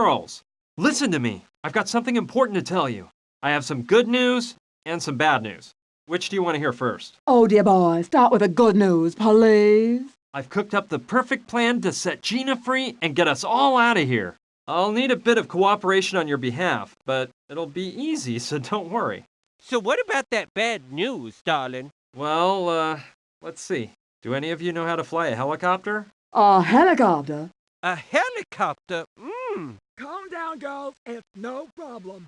girls, listen to me. I've got something important to tell you. I have some good news and some bad news. Which do you want to hear first? Oh, dear boy, start with the good news, please. I've cooked up the perfect plan to set Gina free and get us all out of here. I'll need a bit of cooperation on your behalf, but it'll be easy, so don't worry. So what about that bad news, darling? Well, let's see. Do any of you know how to fly a helicopter? A helicopter? A helicopter? Calm down, girls. It's no problem.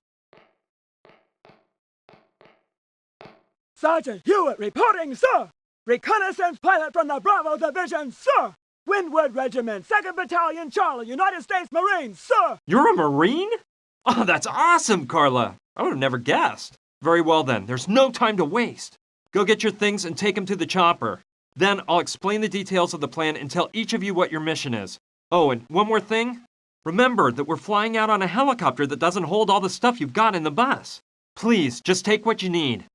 Sergeant Hewitt reporting, sir. Reconnaissance pilot from the Bravo Division, sir. Windward Regiment, 2nd Battalion, Charlie, United States Marines, sir. You're a Marine? Oh, that's awesome, Carla. I would have never guessed. Very well then, there's no time to waste. Go get your things and take them to the chopper. Then I'll explain the details of the plan and tell each of you what your mission is. Oh, and one more thing. Remember that we're flying out on a helicopter that doesn't hold all the stuff you've got in the bus. Please, just take what you need.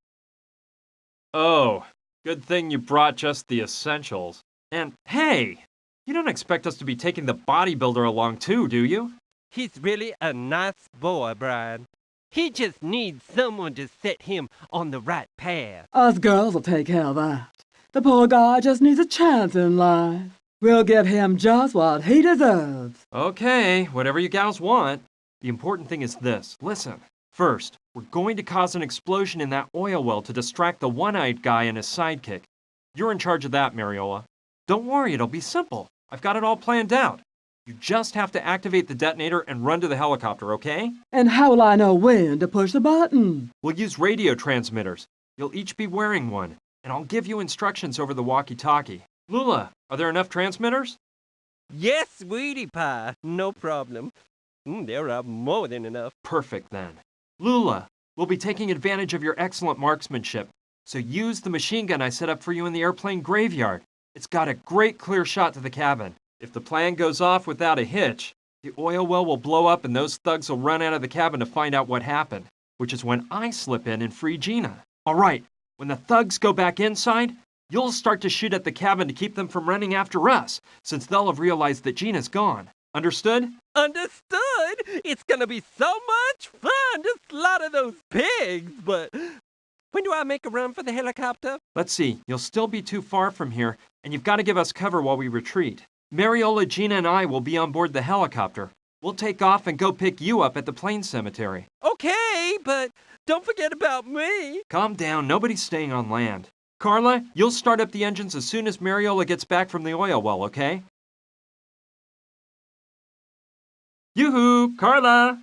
Oh, good thing you brought just the essentials. And hey, you don't expect us to be taking the bodybuilder along too, do you? He's really a nice boy, Brian. He just needs someone to set him on the right path. Us girls will take care of that. The poor guy just needs a chance in life. We'll give him just what he deserves. Okay, whatever you gals want. The important thing is this. Listen. First, we're going to cause an explosion in that oil well to distract the one-eyed guy and his sidekick. You're in charge of that, Mariola. Don't worry, it'll be simple. I've got it all planned out. You just have to activate the detonator and run to the helicopter, okay? And how will I know when to push the button? We'll use radio transmitters. You'll each be wearing one, and I'll give you instructions over the walkie-talkie. Lula, are there enough transmitters? Yes, sweetie pie, no problem. There are more than enough. Perfect, then. Lula, we'll be taking advantage of your excellent marksmanship, so use the machine gun I set up for you in the airplane graveyard. It's got a great clear shot to the cabin. If the plan goes off without a hitch, the oil well will blow up and those thugs will run out of the cabin to find out what happened, which is when I slip in and free Gina. All right, when the thugs go back inside, you'll start to shoot at the cabin to keep them from running after us, since they'll have realized that Gina's gone. Understood? Understood! It's gonna be so much fun to slaughter those pigs, but when do I make a run for the helicopter? Let's see, you'll still be too far from here, and you've got to give us cover while we retreat. Mariola, Gina, and I will be on board the helicopter. We'll take off and go pick you up at the plane cemetery. Okay, but don't forget about me. Calm down, nobody's staying on land. Carla, you'll start up the engines as soon as Mariola gets back from the oil well, okay? Yoo-hoo, Carla!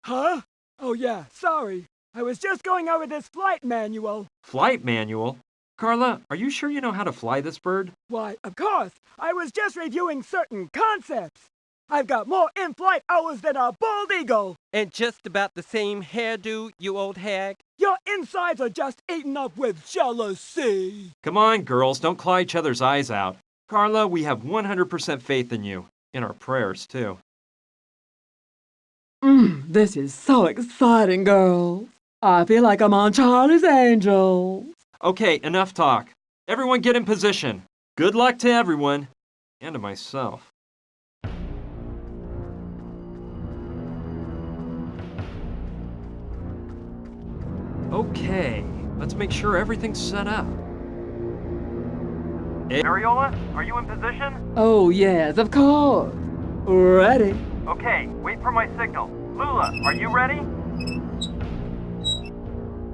Huh? Oh yeah, sorry. I was just going over this flight manual. Flight manual? Carla, are you sure you know how to fly this bird? Why, of course. I was just reviewing certain concepts. I've got more in-flight hours than a bald eagle. And just about the same hairdo, you old hag. Your insides are just eaten up with jealousy. Come on, girls, don't claw each other's eyes out. Carla, we have 100% faith in you. In our prayers, too. This is so exciting, girls. I feel like I'm on Charlie's Angels. Okay, enough talk. Everyone get in position. Good luck to everyone. And to myself. Okay, let's make sure everything's set up. Hey, Mariola, are you in position? Oh, yes, of course. Ready. Okay, wait for my signal. Lula, are you ready?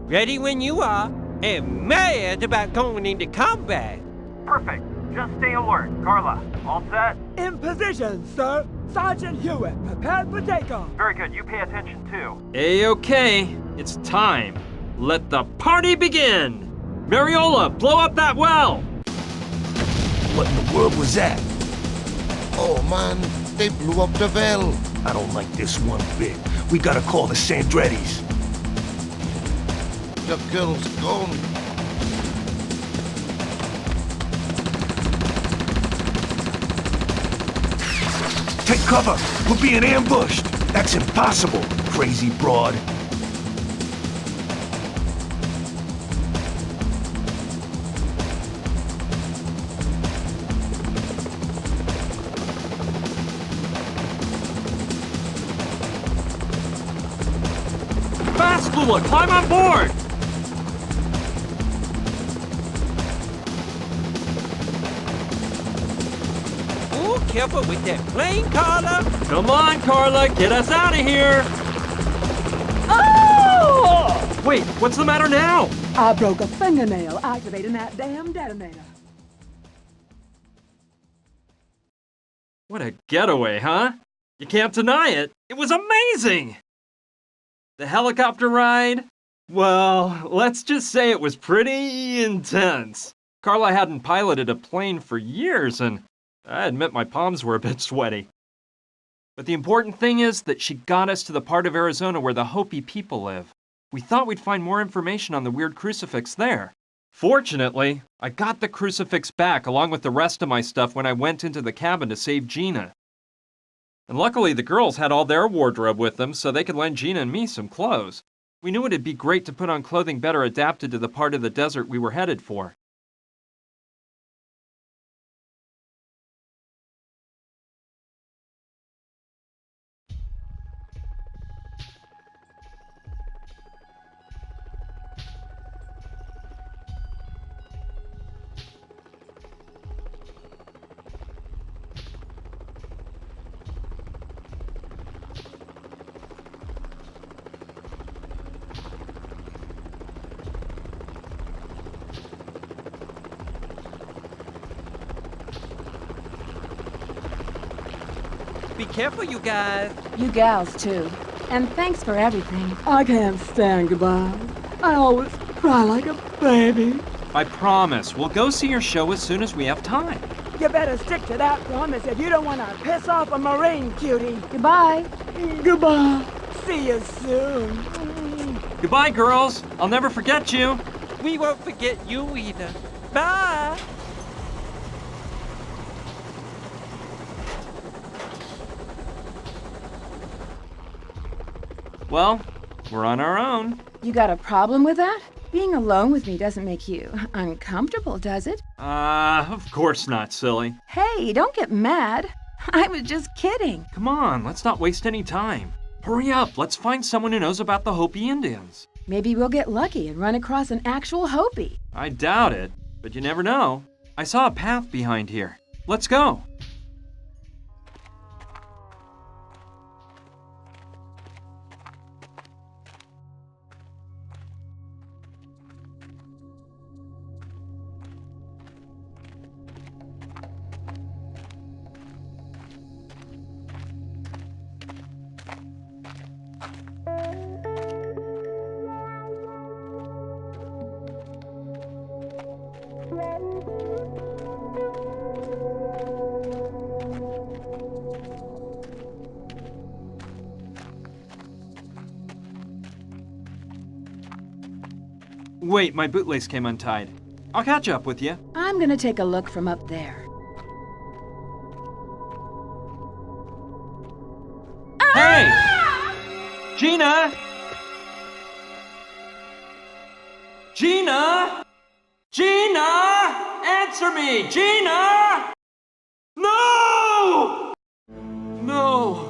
Ready when you are, and mad about going into combat. Perfect. Just stay alert. Carla, all set? In position, sir. Sergeant Hewitt, prepared for takeoff. Very good. You pay attention, too. A-okay. It's time. Let the party begin! Mariola, blow up that well! What in the world was that? Oh man, they blew up the well. I don't like this one bit. We gotta call the Sandrettis. The girl's gone. Take cover! We're being ambushed! That's impossible, crazy broad. Yes, Lula, climb on board! Ooh, careful with that plane, Carla. Come on, Carla, get us out of here! Oh! Wait, what's the matter now? I broke a fingernail activating that damn detonator. What a getaway, huh? You can't deny it. It was amazing! The helicopter ride? Well, let's just say it was pretty intense. Carla hadn't piloted a plane for years, and I admit my palms were a bit sweaty. But the important thing is that she got us to the part of Arizona where the Hopi people live. We thought we'd find more information on the weird crucifix there. Fortunately, I got the crucifix back along with the rest of my stuff when I went into the cabin to save Gina. And luckily the girls had all their wardrobe with them so they could lend Gina and me some clothes. We knew it'd be great to put on clothing better adapted to the part of the desert we were headed for. Be careful, you guys. You gals, too. And thanks for everything. I can't stand goodbye. I always cry like a baby. I promise, we'll go see your show as soon as we have time. You better stick to that promise if you don't want to piss off a Marine, cutie. Goodbye. Goodbye. See you soon. Goodbye, girls. I'll never forget you. We won't forget you either. Bye. Well, we're on our own. You got a problem with that? Being alone with me doesn't make you uncomfortable, does it? Of course not, silly. Hey, don't get mad. I was just kidding. Come on, let's not waste any time. Hurry up, let's find someone who knows about the Hopi Indians. Maybe we'll get lucky and run across an actual Hopi. I doubt it, but you never know. I saw a path behind here. Let's go. Wait, my bootlace came untied. I'll catch up with you. I'm gonna take a look from up there. Hey! Gina! Gina! Gina! Answer me! Gina! No! No!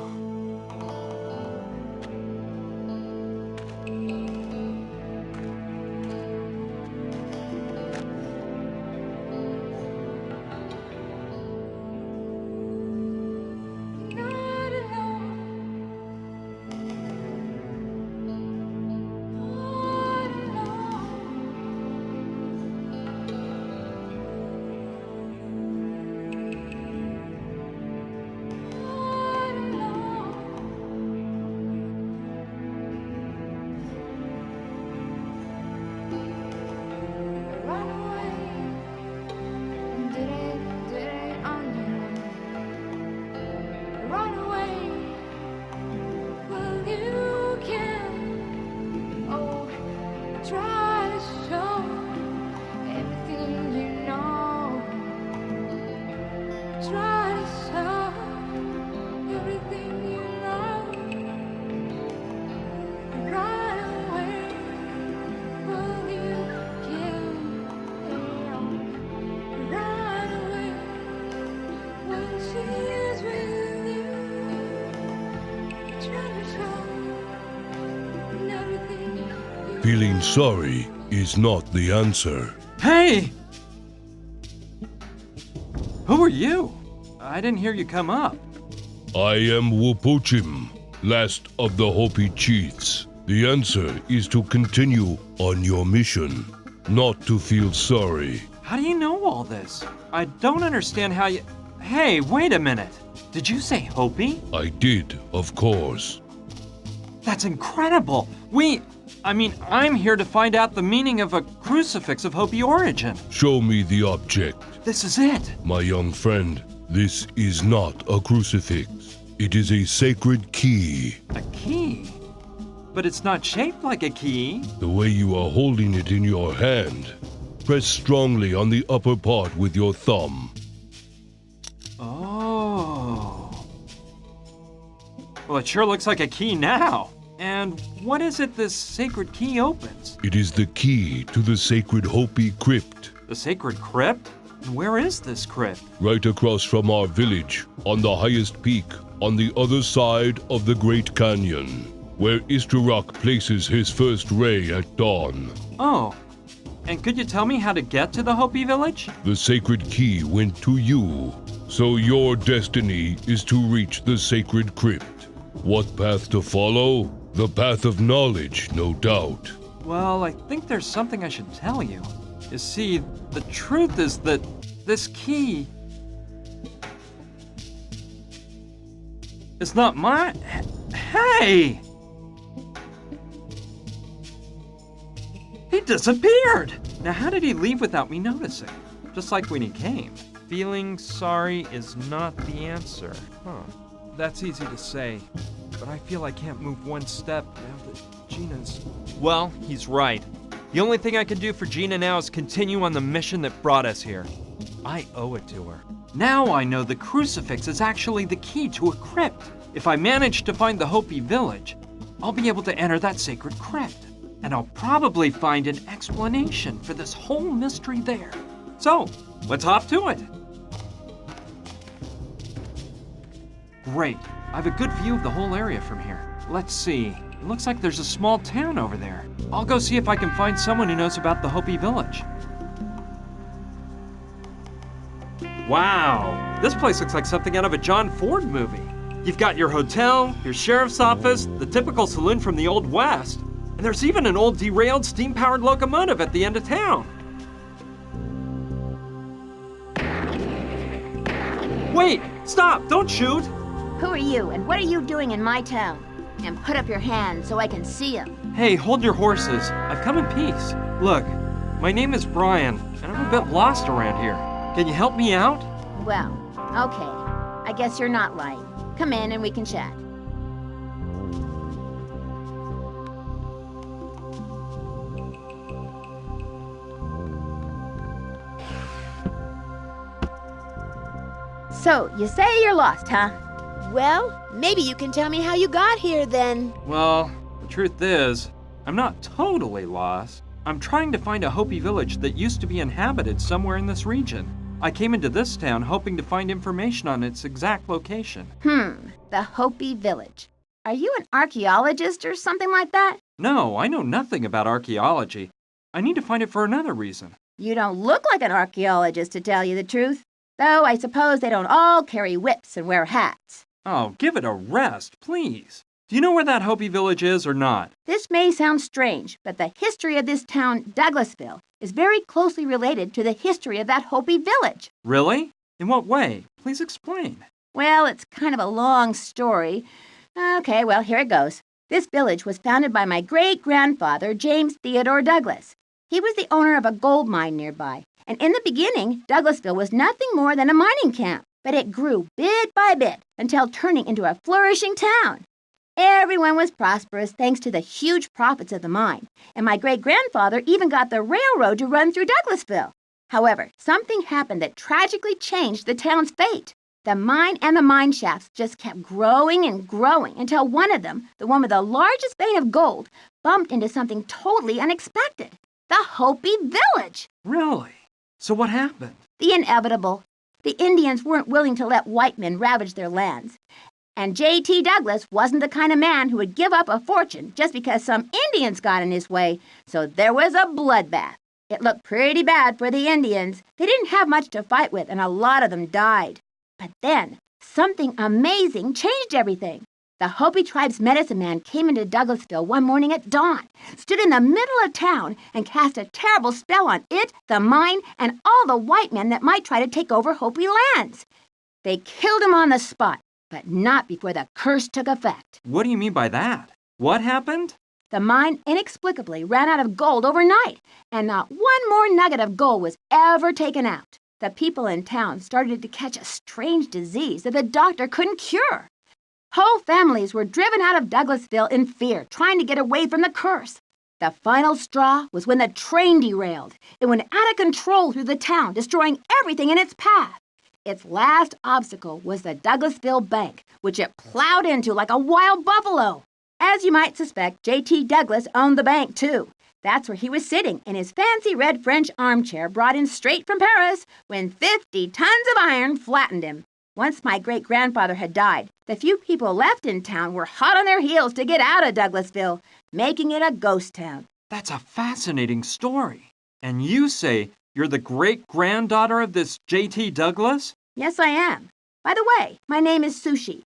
Feeling sorry is not the answer. Hey! Who are you? I didn't hear you come up. I am Wupuchim, last of the Hopi chiefs. The answer is to continue on your mission, not to feel sorry. How do you know all this? I don't understand how you... Hey, wait a minute. Did you say Hopi? I did, of course. That's incredible. I'm here to find out the meaning of a crucifix of Hopi origin. Show me the object. This is it. My young friend, this is not a crucifix. It is a sacred key. A key? But it's not shaped like a key. The way you are holding it in your hand. Press strongly on the upper part with your thumb. Oh. Well, it sure looks like a key now. And what is it this sacred key opens? It is the key to the sacred Hopi crypt. The sacred crypt? And where is this crypt? Right across from our village, on the highest peak, on the other side of the Great Canyon, where Istarok places his first ray at dawn. Oh. And could you tell me how to get to the Hopi village? The sacred key went to you, so your destiny is to reach the sacred crypt. What path to follow? The path of knowledge, no doubt. Well, I think there's something I should tell you. You see, the truth is that this key is not mine. Hey! He disappeared! Now, how did he leave without me noticing? Just like when he came. Feeling sorry is not the answer. Huh. That's easy to say, but I feel I can't move one step now that Gina's... Well, he's right. The only thing I can do for Gina now is continue on the mission that brought us here. I owe it to her. Now I know the crucifix is actually the key to a crypt. If I manage to find the Hopi village, I'll be able to enter that sacred crypt. And I'll probably find an explanation for this whole mystery there. So, let's hop to it. Great. I have a good view of the whole area from here. Let's see. It looks like there's a small town over there. I'll go see if I can find someone who knows about the Hopi village. Wow. This place looks like something out of a John Ford movie. You've got your hotel, your sheriff's office, the typical saloon from the Old West. And there's even an old derailed steam-powered locomotive at the end of town. Wait! Stop! Don't shoot! Who are you, and what are you doing in my town? And put up your hands so I can see them. Hey, hold your horses. I've come in peace. Look, my name is Brian, and I'm a bit lost around here. Can you help me out? Well, okay. I guess you're not lying. Come in and we can chat. So, you say you're lost, huh? Well, maybe you can tell me how you got here then. Well, the truth is, I'm not totally lost. I'm trying to find a Hopi village that used to be inhabited somewhere in this region. I came into this town hoping to find information on its exact location. The Hopi village. Are you an archaeologist or something like that? No, I know nothing about archaeology. I need to find it for another reason. You don't look like an archaeologist, to tell you the truth. Though I suppose they don't all carry whips and wear hats. Oh, give it a rest, please. Do you know where that Hopi village is or not? This may sound strange, but the history of this town, Douglasville, is very closely related to the history of that Hopi village. Really? In what way? Please explain. Well, it's kind of a long story. Okay, well, here it goes. This village was founded by my great-grandfather, James Theodore Douglas. He was the owner of a gold mine nearby. And in the beginning, Douglasville was nothing more than a mining camp. But it grew bit by bit until turning into a flourishing town. Everyone was prosperous thanks to the huge profits of the mine. And my great-grandfather even got the railroad to run through Douglasville. However, something happened that tragically changed the town's fate. The mine and the mine shafts just kept growing and growing until one of them, the one with the largest vein of gold, bumped into something totally unexpected. The Hopi village! Really? So what happened? The inevitable. The Indians weren't willing to let white men ravage their lands. And J.T. Douglas wasn't the kind of man who would give up a fortune just because some Indians got in his way, so there was a bloodbath. It looked pretty bad for the Indians. They didn't have much to fight with, and a lot of them died. But then, something amazing changed everything. The Hopi tribe's medicine man came into Douglasville one morning at dawn, stood in the middle of town, and cast a terrible spell on it, the mine, and all the white men that might try to take over Hopi lands. They killed him on the spot, but not before the curse took effect. What do you mean by that? What happened? The mine inexplicably ran out of gold overnight, and not one more nugget of gold was ever taken out. The people in town started to catch a strange disease that the doctor couldn't cure. Whole families were driven out of Douglasville in fear, trying to get away from the curse. The final straw was when the train derailed. It went out of control through the town, destroying everything in its path. Its last obstacle was the Douglasville Bank, which it plowed into like a wild buffalo. As you might suspect, J.T. Douglas owned the bank, too. That's where he was sitting in his fancy red French armchair brought in straight from Paris when 50 tons of iron flattened him. Once my great-grandfather had died, the few people left in town were hot on their heels to get out of Douglasville, making it a ghost town. That's a fascinating story. And you say you're the great-granddaughter of this J.T. Douglas? Yes, I am. By the way, my name is Sushi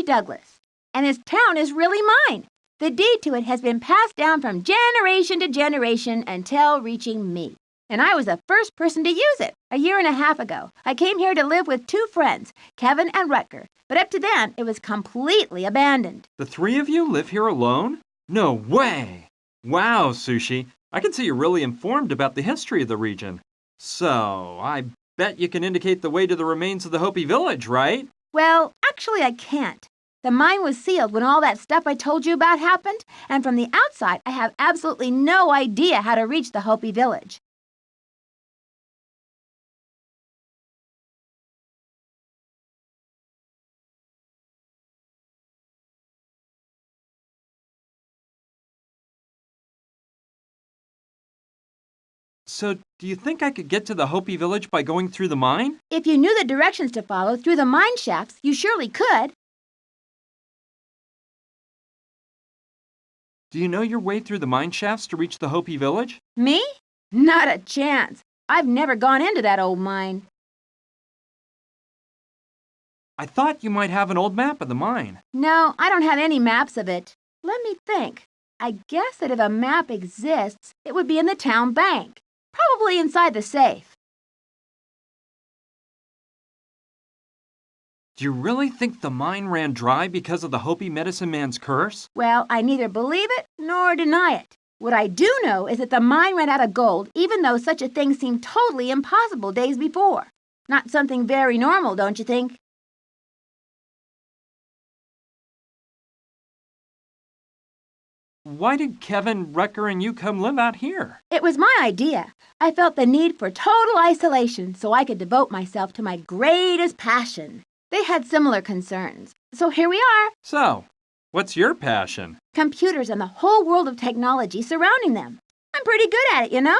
Douglas, and this town is really mine. The deed to it has been passed down from generation to generation until reaching me. And I was the first person to use it a year and a half ago. I came here to live with 2 friends, Kevin and Rutger, but up to then, it was completely abandoned. The 3 of you live here alone? No way! Wow, Sushi. I can see you're really informed about the history of the region. So, I bet you can indicate the way to the remains of the Hopi village, right? Well, actually, I can't. The mine was sealed when all that stuff I told you about happened, and from the outside, I have absolutely no idea how to reach the Hopi village. So, do you think I could get to the Hopi village by going through the mine? If you knew the directions to follow through the mine shafts, you surely could. Do you know your way through the mine shafts to reach the Hopi village? Me? Not a chance. I've never gone into that old mine. I thought you might have an old map of the mine. No, I don't have any maps of it. Let me think. I guess that if a map exists, it would be in the town bank. Probably inside the safe. Do you really think the mine ran dry because of the Hopi medicine man's curse? Well, I neither believe it nor deny it. What I do know is that the mine ran out of gold, even though such a thing seemed totally impossible days before. Not something very normal, don't you think? Why did Kevin, Rutger, and you come live out here? It was my idea. I felt the need for total isolation so I could devote myself to my greatest passion. They had similar concerns. So here we are. So, what's your passion? Computers and the whole world of technology surrounding them. I'm pretty good at it, you know?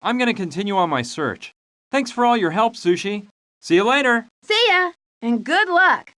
I'm going to continue on my search. Thanks for all your help, Sushi. See you later. See ya, and good luck.